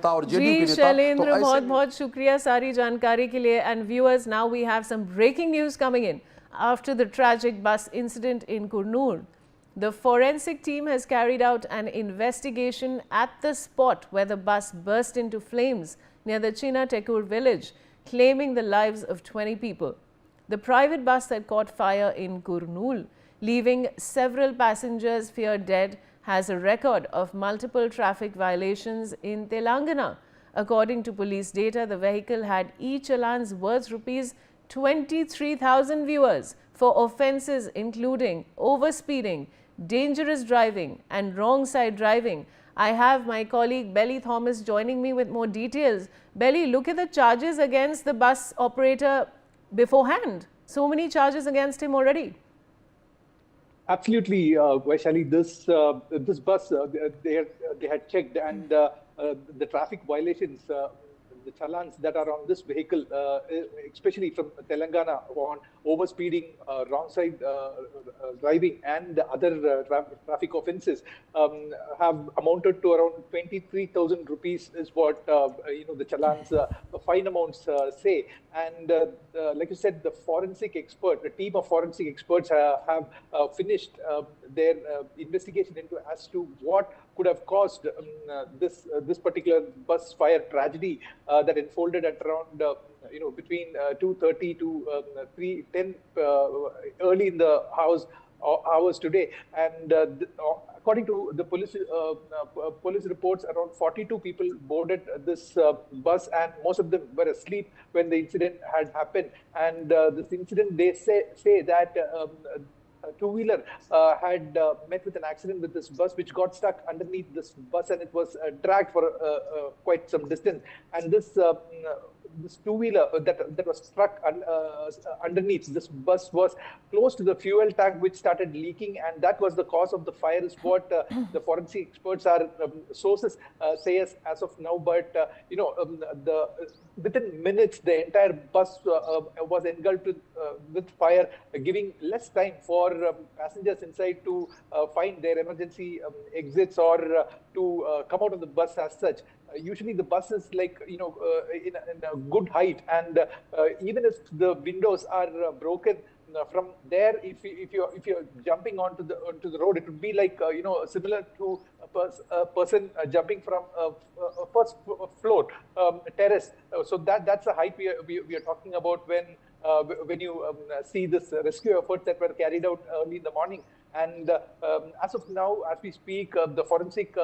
नेता और जेडीयू के जी नेता। शैलेंद्र, बहुत बहुत शुक्रिया सारी जानकारी के लिए. And viewers, now we have some breaking news coming in. After the tragic bus incident in Kurnool, the forensic team has carried out an investigation at the spot where the bus burst into flames near the Chinna Tekur village, claiming the lives of 20 people. The private bus that caught fire in Kurnool, leaving several passengers feared dead, has a record of multiple traffic violations in Telangana. According to police data, the vehicle had e-challans worth rupees 23,000 viewers for offences including overspeeding, dangerous driving and wrong side driving. I have my colleague Belly Thomas joining me with more details. Belly, look at the charges against the bus operator beforehand. So many charges against him already. Absolutely, Vaishali. This bus they had checked, and the traffic violations, the challans that are on this vehicle, especially from Telangana, on overspeeding, wrong side driving, and other traffic offences, have amounted to around 23,000 rupees, is what the challans fine amounts say. And like you said, the team of forensic experts have finished their investigation into as to what could have caused this particular bus fire tragedy that unfolded at around between 2:30 to 3:10 early in the hours today. And according to the police reports, around 42 people boarded this bus, and most of them were asleep when the incident had happened. And this incident, they say that a two-wheeler had met with an accident with this bus, which got stuck underneath this bus, and it was dragged for quite some distance. And this two-wheeler that was struck underneath this bus was close to the fuel tank, which started leaking, and that was the cause of the fire, is what the forensic experts are sources say as of now. But within minutes, the entire bus was engulfed with fire, giving less time for passengers inside to find their emergency exits or to come out of the bus as such. Usually the bus is like in a good height, and even if the windows are broken from there, if you're jumping onto the road, it would be like similar to a person jumping from a first floor terrace. So that's the height we are talking about when you see this rescue efforts that were carried out early in the morning. And as of now, as we speak, the forensic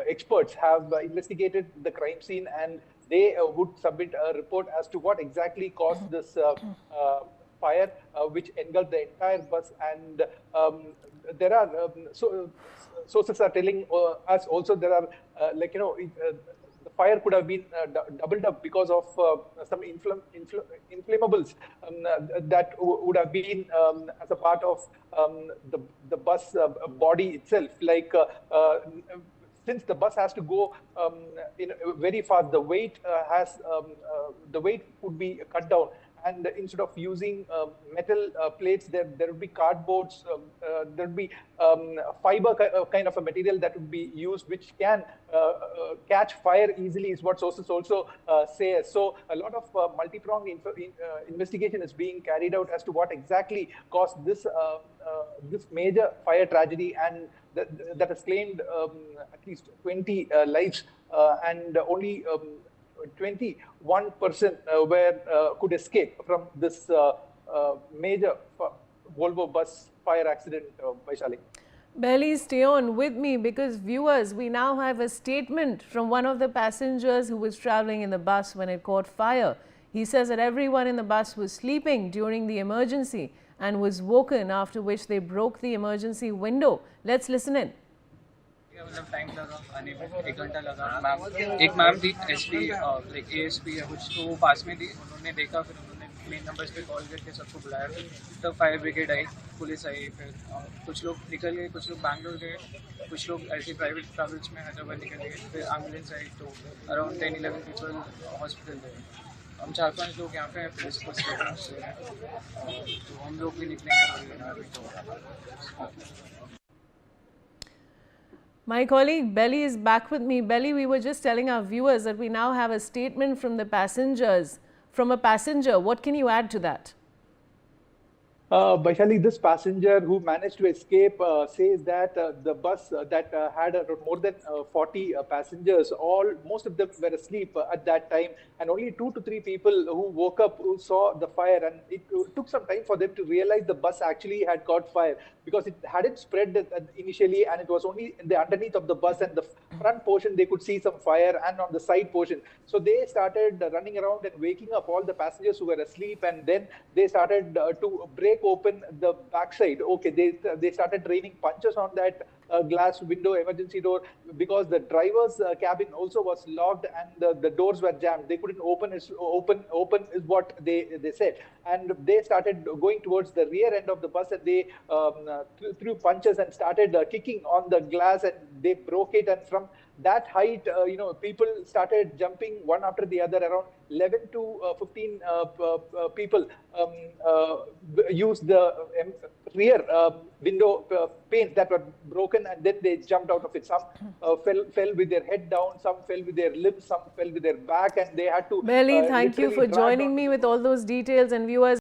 experts have investigated the crime scene, and they would submit a report as to what exactly caused this fire, which engulfed the entire bus. And there are sources are telling us also there are the fire could have been doubled up because of some inflammables that would have been as a part of the bus body itself. Like since the bus has to go very fast, the weight would be cut down. And instead of using metal plates, there would be cardboards, there would be fiber kind of a material that would be used, which can catch fire easily, is what sources also say. So a lot of multi-pronged investigation is being carried out as to what exactly caused this major fire tragedy, and that has claimed at least 20 lives, and only 21 person could escape from this major Volvo bus fire accident, Vaishali. Belly, stay on with me, because viewers, we now have a statement from one of the passengers who was traveling in the bus when it caught fire. He says that everyone in the bus was sleeping during the emergency and was woken, after which they broke the emergency window. Let's listen in. मतलब time लगा आने में, 1 घंटा लगा. एक ma'am थी SP like ASP है कुछ, तो वो पास में थी. उन्होंने देखा, फिर उन्होंने मेन नंबर्स पे कॉल करके सबको बुलाया. तब फायर ब्रिगेड आई, पुलिस आई, फिर कुछ लोग निकल गए, कुछ लोग बैंगलोर गए, कुछ लोग ऐसे प्राइवेट ट्रैवल्स में हैदराबाद निकल गए. फिर एम्बुलेंस आई, तो अराउंड 10-11 पीपल हॉस्पिटल गए. हम 4-5 लोग यहाँ पे हैं, पुलिस को से हैं, तो हम लोग भी निकलेंगे. My colleague Belly is back with me. Belly, we were just telling our viewers that we now have a statement from the passengers, from a passenger. What can you add to that? Vaishali, this passenger who managed to escape says that the bus that had more than 40 passengers, most of them were asleep at that time, and only 2 to 3 people who woke up who saw the fire, and it took some time for them to realize the bus actually had caught fire because it hadn't spread initially, and it was only in the underneath of the bus, and the front portion they could see some fire, and on the side portion. So they started running around and waking up all the passengers who were asleep, and then they started to break open the backside. Okay, they started raining punches on that glass window emergency door because the driver's cabin also was locked and the doors were jammed. They couldn't open is what they said, and they started going towards the rear end of the bus, and they threw punches and started kicking on the glass, and they broke it. And from that height, people started jumping one after the other. Around 11 to 15 people used the rear window panes that were broken, and then they jumped out of it. Some fell with their head down, some fell with their limbs, some fell with their back, and they had to. Belly, thank you for joining me with all those details, and viewers.